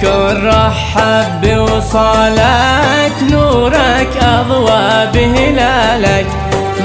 الكل رحب بوصالك، نورك أضوى بهلالك،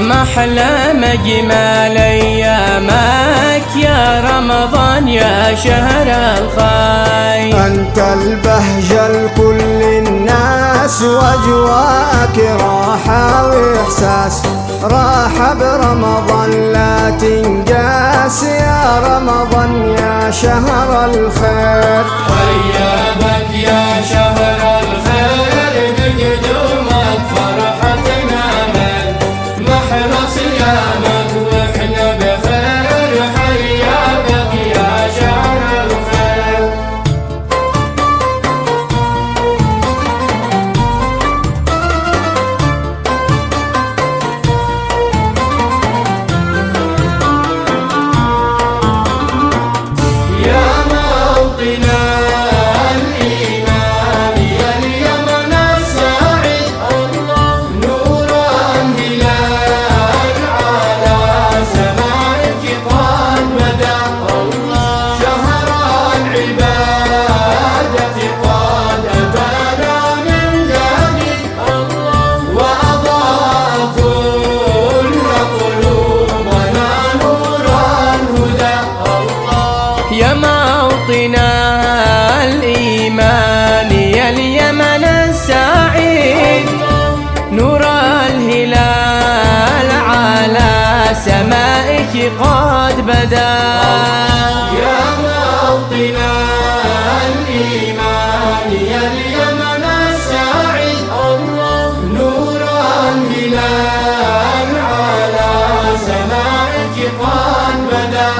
محلى مجمال أيامك يا رمضان يا شهر الخير. أنت البهجة لكل الناس، وأجواءك راحة وإحساس، راحة برمضان لا تنقاس، يا رمضان يا شهر الخير. حيا بك يا شهر الخير، بقدومك فرحتنا من محلى صيامك واحنا بخير، حيا بك يا شهر الخير. يا موطنا يا موطنا الإيمان يا اليمن السعيد، نور الهلال على سمائك قد بدا. يا موطنا الإيمان يا اليمن السعيد، نور الهلال على سمائك قد بدا.